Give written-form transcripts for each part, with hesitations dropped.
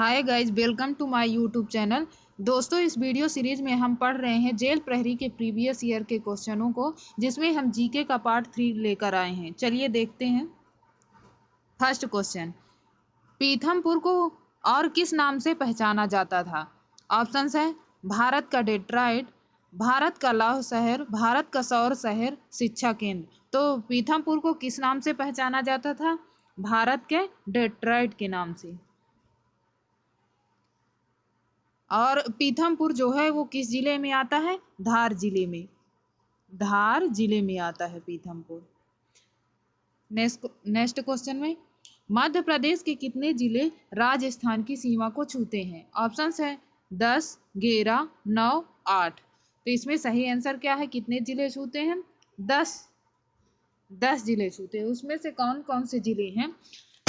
Hi guys, welcome to my YouTube channel. दोस्तों, इस video series में हम पढ़ रहे हैं जेल प्रहरी के प्रीवियस ईयर के क्वेश्चनों को, जिसमें हम जीके का पार्ट 3 लेकर आए हैं। चलिए देखते हैं। फर्स्ट क्वेश्चन, पीथमपुर को और किस नाम से पहचाना जाता था? ऑप्शंस है भारत का डेट्रॉइट, भारत का लौह शहर, भारत का सौर शहर, शिक्षा केंद्र। तो पीथमपुर को किस नाम से पहचाना जाता था? भारत के डेट्रॉइट के नाम से। और पीथमपुर जो है वो किस जिले में आता है? धार जिले में। धार जिले में आता है पीथमपुर। नेक्स्ट क्वेश्चन में, मध्य प्रदेश के कितने जिले राजस्थान की सीमा को छूते हैं? ऑप्शंस है 10, 11, 9, 8। तो इसमें सही आंसर क्या है? कितने जिले छूते हैं? 10 जिले छूते हैं। उसमें से कौन कौन से जिले हैं?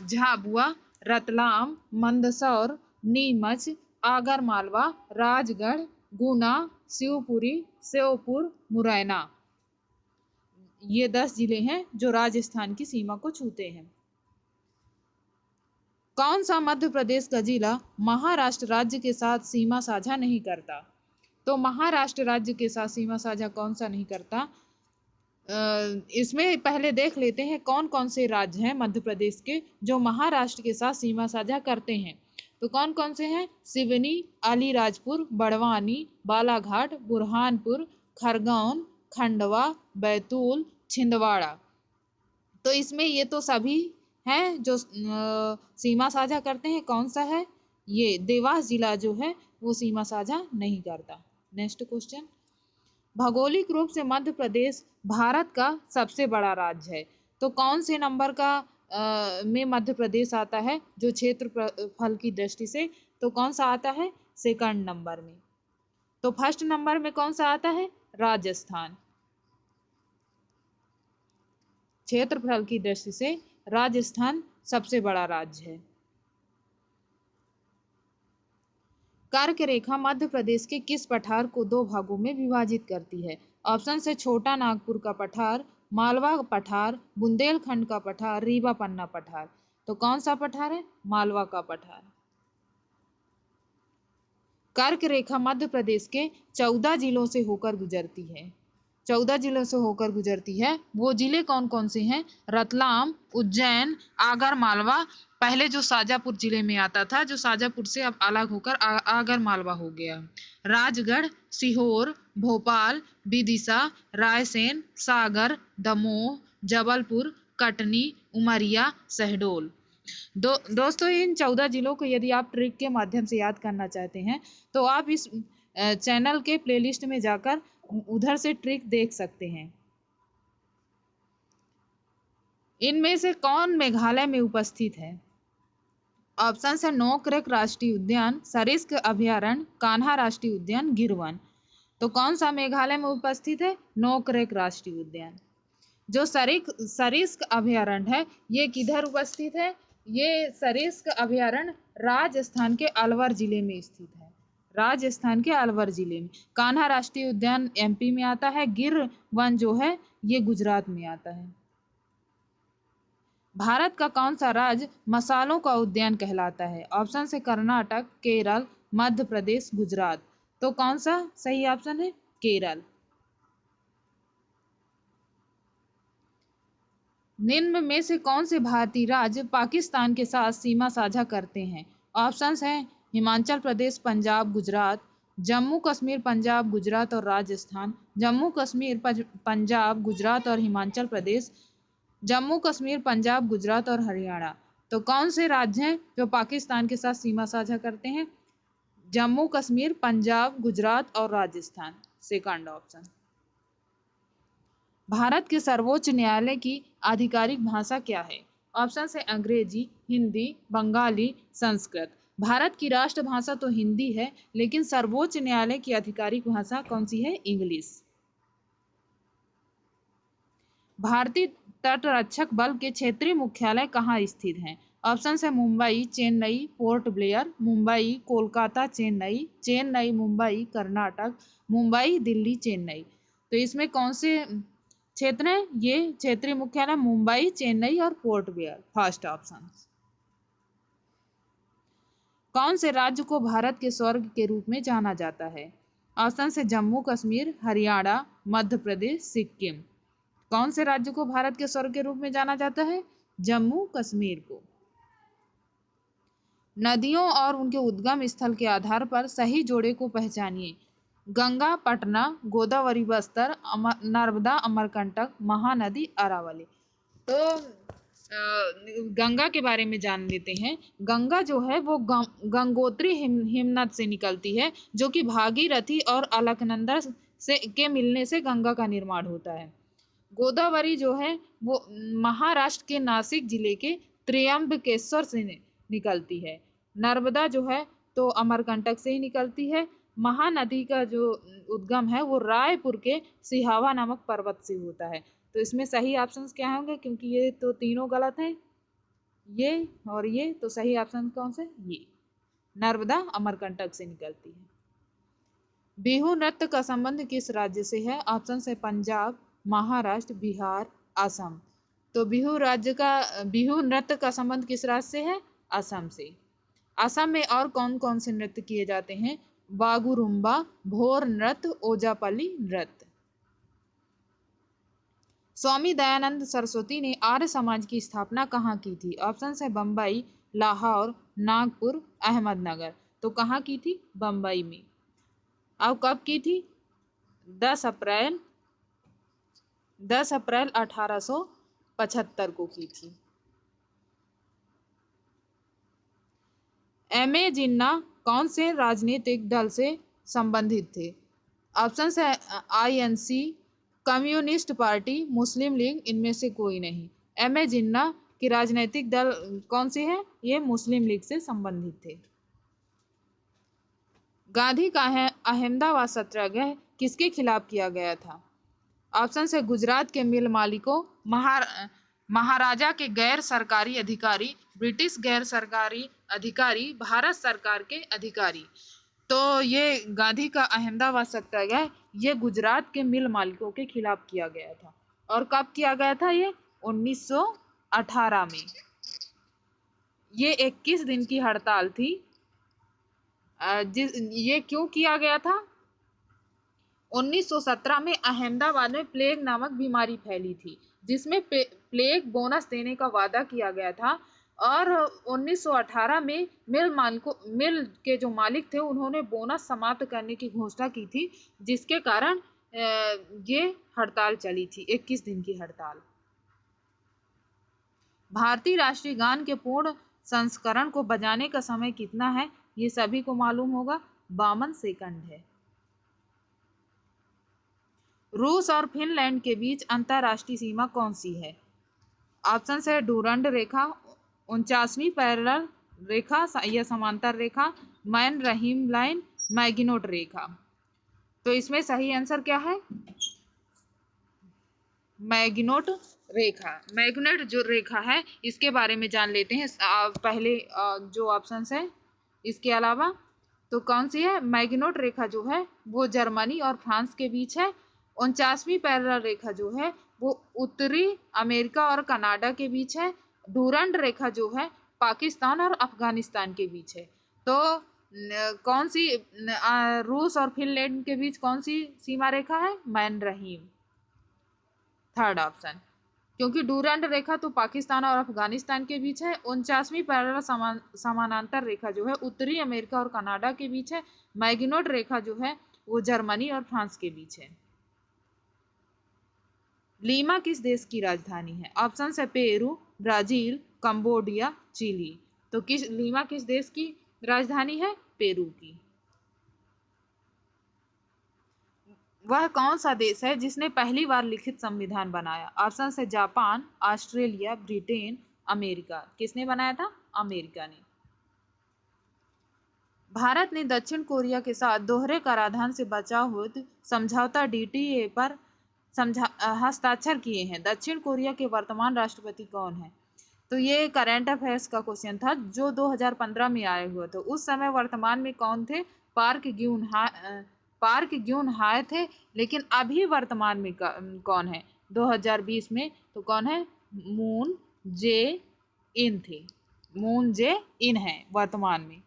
झाबुआ, रतलाम, मंदसौर, नीमच, आगरमालवा, राजगढ़, गुना, शिवपुरी, श्योपुर, मुरैना। ये 10 जिले हैं जो राजस्थान की सीमा को छूते हैं। कौन सा मध्य प्रदेश का जिला महाराष्ट्र राज्य के साथ सीमा साझा नहीं करता? तो महाराष्ट्र राज्य के साथ सीमा साझा कौन सा नहीं करता? इसमें पहले देख लेते हैं कौन कौन से राज्य हैं मध्य प्रदेश के जो महाराष्ट्र के साथ सीमा साझा करते हैं। तो कौन कौन से हैं? सिवनी, अलीराजपुर, बड़वानी, बालाघाट, बुरहानपुर, खरगोन, खंडवा, बैतूल, छिंदवाड़ा। तो इसमें ये तो सभी हैं जो सीमा साझा करते हैं। कौन सा है? ये देवास जिला जो है वो सीमा साझा नहीं करता। नेक्स्ट क्वेश्चन, भौगोलिक रूप से मध्य प्रदेश भारत का सबसे बड़ा राज्य है। तो कौन से नंबर का में मध्य प्रदेश आता है जो क्षेत्रफल की दृष्टि से? तो कौन सा आता है? सेकंड नंबर में। तो फर्स्ट नंबर में कौन सा आता है? राजस्थान। क्षेत्रफल की दृष्टि से राजस्थान सबसे बड़ा राज्य है। कर्क रेखा मध्य प्रदेश के किस पठार को 2 भागों में विभाजित करती है? ऑप्शन है छोटा नागपुर का पठार, मालवा पठार, बुंदेलखंड का पठार, रीवा पन्ना पठार। तो कौन सा पठार है? मालवा का पठार। कर्क रेखा मध्य प्रदेश के 14 जिलों से होकर गुजरती है। 14 जिलों से होकर गुजरती है। वो जिले कौन कौन से हैं? रतलाम, उज्जैन, आगर मालवा। पहले जो शाजापुर जिले में आता था, जो शाजापुर से अब अलग होकर आगर मालवा हो गया। राजगढ़, सीहोर, भोपाल, विदिशा, रायसेन, सागर, दमोह, जबलपुर, कटनी, उमरिया, शहडोल। दोस्तों, इन 14 जिलों को यदि आप ट्रिक के माध्यम से याद करना चाहते हैं तो आप इस चैनल के प्लेलिस्ट में जाकर उधर से ट्रिक देख सकते हैं। इनमें से कौन मेघालय में उपस्थित है? ऑप्शन है नोकरेक राष्ट्रीय उद्यान, सरिस्क अभयारण्य, कान्हा राष्ट्रीय उद्यान, गिरवन। तो कौन सा मेघालय में उपस्थित है? नोकरेक राष्ट्रीय उद्यान। जो सरिस्क अभयारण्य है ये किधर उपस्थित है? ये सरिस्क अभयारण्य राजस्थान के अलवर जिले में स्थित है। राजस्थान के अलवर जिले में। कान्हा राष्ट्रीय उद्यान एमपी में आता है। गिर वन जो है ये गुजरात में आता है। भारत का कौन सा राज्य मसालों का उद्यान कहलाता है? ऑप्शन है कर्नाटक, केरल, मध्य प्रदेश, गुजरात। तो कौन सा सही ऑप्शन है? केरल। निम्न में से कौन से भारतीय राज्य पाकिस्तान के साथ सीमा साझा करते हैं? ऑप्शंस हैं हिमाचल प्रदेश, पंजाब, गुजरात, जम्मू कश्मीर, पंजाब, गुजरात और राजस्थान, जम्मू कश्मीर, पंजाब, गुजरात और हिमाचल प्रदेश, जम्मू कश्मीर, पंजाब, गुजरात और हरियाणा। तो कौन से राज्य हैं जो पाकिस्तान के साथ सीमा साझा करते हैं? जम्मू कश्मीर, पंजाब, गुजरात और राजस्थान। Second option. भारत के सर्वोच्च न्यायालय की आधिकारिक भाषा क्या है? ऑप्शन है अंग्रेजी, हिंदी, बंगाली, संस्कृत। भारत की राष्ट्रभाषा तो हिंदी है, लेकिन सर्वोच्च न्यायालय की आधिकारिक भाषा कौन सी है? इंग्लिश। भारतीय तटरक्षक बल के क्षेत्रीय मुख्यालय कहाँ स्थित हैं? ऑप्शन है मुंबई, चेन्नई, पोर्ट ब्लेयर, मुंबई, कोलकाता, चेन्नई, चेन्नई, मुंबई, कर्नाटक, मुंबई, दिल्ली, चेन्नई। तो इसमें कौन से क्षेत्र है? ये क्षेत्रीय मुख्यालय मुंबई, चेन्नई और पोर्ट ब्लेयर। First option. कौन से राज्य को भारत के स्वर्ग के रूप में जाना जाता है? ऑप्शन से जम्मू कश्मीर, हरियाणा, मध्य प्रदेश, सिक्किम। कौन से राज्य को भारत के स्वर्ग के रूप में जाना जाता है? जम्मू कश्मीर को। नदियों और उनके उद्गम स्थल के आधार पर सही जोड़े को पहचानिए। गंगा पटना, गोदावरी बस्तर, नर्मदा अमरकंटक, महानदी अरावली। तो गंगा के बारे में जान लेते हैं। गंगा जो है वो गंगोत्री हिमनद से निकलती है, जो कि भागीरथी और अलकनंदा से के मिलने से गंगा का निर्माण होता है। गोदावरी जो है वो महाराष्ट्र के नासिक जिले के त्र्यंबकेश्वर से निकलती है। नर्मदा जो है तो अमरकंटक से ही निकलती है। महानदी का जो उद्गम है वो रायपुर के सिहावा नामक पर्वत से होता है। तो इसमें सही ऑप्शंस क्या होंगे, क्योंकि ये तो तीनों गलत हैं, ये और ये, तो सही ऑप्शन कौन से? ये नर्मदा अमरकंटक से निकलती है। बिहू नृत्य का संबंध किस राज्य से है? ऑप्शन से पंजाब, महाराष्ट्र, बिहार, असम। तो बिहू नृत्य का संबंध किस राज्य से है? असम से। असम में और कौन कौन से नृत्य किए जाते हैं? बागुरुम्बा, भोर नृत्य, ओजापल्ली नृत्य। स्वामी दयानंद सरस्वती ने आर्य समाज की स्थापना कहाँ की थी? ऑप्शन है बम्बई, लाहौर, नागपुर, अहमदनगर। तो कहाँ की थी? बम्बई में। अब कब की थी? 10 अप्रैल 1875 को की थी। एम.ए. जिन्ना कौन से राजनीतिक दल से संबंधित थे? ऑप्शन है आईएनसी, कम्युनिस्ट पार्टी, मुस्लिम लीग, इनमें से कोई नहीं। एम.ए. जिन्ना की राजनीतिक दल कौन सी है? ये मुस्लिम लीग से संबंधित थे। गांधी का अहमदाबाद सत्याग्रह किसके खिलाफ किया गया था? ऑप्शन है गुजरात के मिल मालिकों, महाराजा के गैर सरकारी अधिकारी, ब्रिटिश गैर सरकारी अधिकारी, भारत सरकार के अधिकारी। तो ये गांधी का अहमदाबाद सत्याग्रह ये गुजरात के मिल मालिकों के खिलाफ किया गया था। और कब किया गया था? ये 1918 में। ये 21 दिन की हड़ताल थी। ये क्यों किया गया था? 1917 में अहमदाबाद में प्लेग नामक बीमारी फैली थी, जिसमें प्लेग बोनस देने का वादा किया गया था। और 1918 में मिल के जो मालिक थे उन्होंने बोनस समाप्त करने की घोषणा की थी, जिसके कारण ये हड़ताल चली थी, 21 दिन की हड़ताल। भारतीय राष्ट्रीय गान के पूर्ण संस्करण को बजाने का समय कितना है? ये सभी को मालूम होगा, 52 सेकंड है। रूस और फिनलैंड के बीच अंतरराष्ट्रीय सीमा कौन सी है? ऑप्शन है डूरंड रेखा, 49वीं पैरेलल रेखा या समांतर रेखा, मैन रहीम लाइन, मैगिनोट रेखा। तो इसमें सही आंसर क्या है? मैगिनोट रेखा। मैग्नेट जो रेखा है इसके बारे में जान लेते हैं पहले जो ऑप्शन है इसके अलावा। तो कौन सी है? मैगिनोट रेखा जो है वो जर्मनी और फ्रांस के बीच है। 49वीं पैरेलल रेखा जो है वो उत्तरी अमेरिका और कनाडा के बीच है। डूरंड रेखा जो है पाकिस्तान और अफगानिस्तान के बीच है। तो कौन सी रूस और फिनलैंड के बीच कौन सी सीमा रेखा है? मैन रहीम, थर्ड ऑप्शन। क्योंकि डूरंड रेखा तो पाकिस्तान और अफगानिस्तान के बीच है। 49वीं पैरेलल समानांतर रेखा जो है उत्तरी अमेरिका और कनाडा के बीच है। मैगिनोट रेखा जो है वो जर्मनी और फ्रांस के बीच है। लीमा किस देश की राजधानी है? ऑप्शन है पेरू, ब्राजील, कंबोडिया, चिली। तो लीमा किस देश की राजधानी है? पेरू की। वह कौन सा देश है जिसने पहली बार लिखित संविधान बनाया? ऑप्शन है जापान, ऑस्ट्रेलिया, ब्रिटेन, अमेरिका। किसने बनाया था? अमेरिका ने। भारत ने दक्षिण कोरिया के साथ दोहरे कराधान से बचाव हेतु समझौता डीटीए पर हस्ताक्षर किए हैं। दक्षिण कोरिया के वर्तमान राष्ट्रपति कौन है? तो ये करंट अफेयर्स का क्वेश्चन था जो 2015 में आए हुए थे। उस समय वर्तमान में कौन थे? पार्क ग्यून हाय थे। लेकिन अभी वर्तमान में कौन है 2020 में? तो कौन है? मून जे इन थे। मून जे इन है वर्तमान में।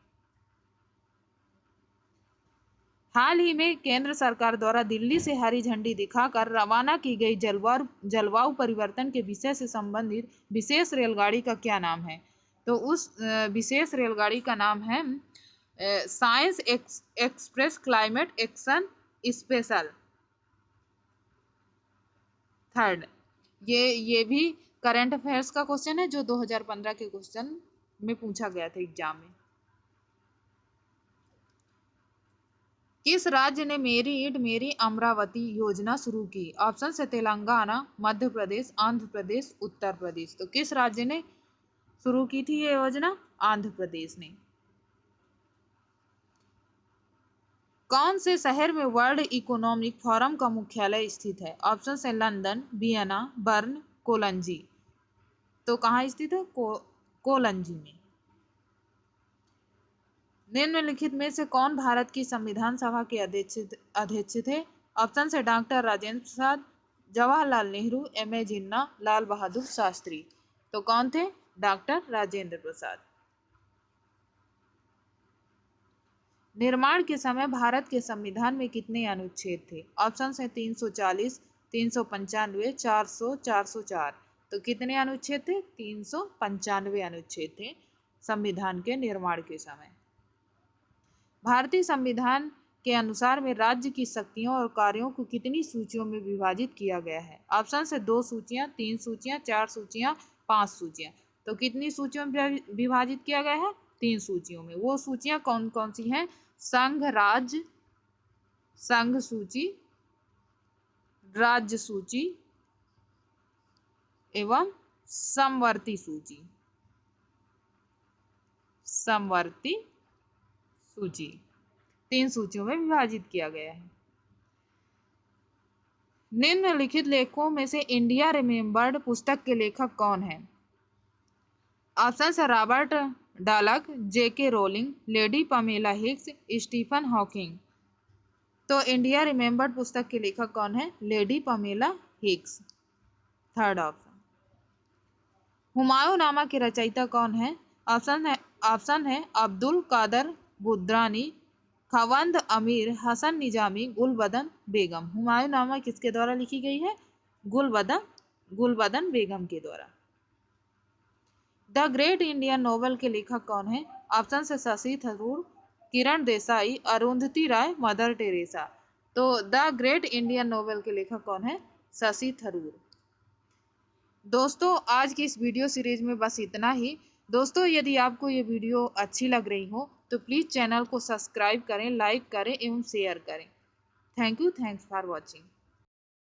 हाल ही में केंद्र सरकार द्वारा दिल्ली से हरी झंडी दिखाकर रवाना की गई जलवायु परिवर्तन के विषय से संबंधित विशेष रेलगाड़ी का क्या नाम है? तो उस विशेष रेलगाड़ी का नाम है science express climate action special. Third, ये भी करंट अफेयर्स का क्वेश्चन है जो 2015 के क्वेश्चन में पूछा गया था एग्जाम में। किस राज्य ने मेरी ईंट मेरी अमरावती योजना शुरू की? ऑप्शन है तेलंगाना, मध्य प्रदेश, आंध्र प्रदेश, उत्तर प्रदेश। तो किस राज्य ने शुरू की थी ये योजना? आंध्र प्रदेश ने। कौन से शहर में वर्ल्ड इकोनॉमिक फोरम का मुख्यालय स्थित है? ऑप्शन है लंदन, वियना, बर्न, कोलंजी। तो कहाँ स्थित है? कोलंजी में। निम्नलिखित में से कौन भारत की संविधान सभा के अध्यक्ष थे? ऑप्शन है डॉक्टर राजेंद्र प्रसाद, जवाहरलाल नेहरू, एम.ए. जिन्ना, लाल बहादुर शास्त्री। तो कौन थे? डॉक्टर राजेंद्र प्रसाद। निर्माण के समय भारत के संविधान में कितने अनुच्छेद थे? ऑप्शन है 340, 395, 400, 404। तो कितने अनुच्छेद थे? 395 अनुच्छेद थे संविधान के निर्माण के समय। भारतीय संविधान के अनुसार में राज्य की शक्तियों और कार्यों को कितनी सूचियों में विभाजित किया गया है? ऑप्शन है 2 सूचियां, 3 सूचियां, 4 सूचियां, 5 सूचियां। तो कितनी सूचियों में विभाजित किया गया है? 3 सूचियों में। वो सूचियां कौन कौन सी हैं? संघ राज्य, संघ सूची, राज्य सूची एवं समवर्ती सूची। समवर्ती सूची 3 सूचियों में विभाजित किया गया है। निम्नलिखित लेखकों में से इंडिया रिमेम्बर्ड पुस्तक के लेखक कौन है? ऑप्शन है Robert Dallek, J K. Rowling, Lady Pamela Hicks, Stephen Hawking. तो इंडिया रिमेम्बर्ड पुस्तक के लेखक कौन है? Lady Pamela Hicks. Third option. हुमायूंनामा के रचयिता कौन है? ऑप्शन है अब्दुल कादर बुद्रानी, खवंद अमीर, हसन निजामी, गुलबदन बेगम। हुमायूंनामा किसके द्वारा लिखी गई है? गुलबदन बेगम के द्वारा। द ग्रेट इंडियन नोवेल के लेखक कौन है? ऑप्शन है शशि थरूर, किरण देसाई, अरुंधति राय, मदर टेरेसा। तो द ग्रेट इंडियन नोवेल के लेखक कौन है? शशि थरूर। दोस्तों आज की इस वीडियो सीरीज में बस इतना ही। दोस्तों यदि आपको ये वीडियो अच्छी लग रही हो तो प्लीज़ चैनल को सब्सक्राइब करें, लाइक करें एवं शेयर करें। Thank you, thanks for watching.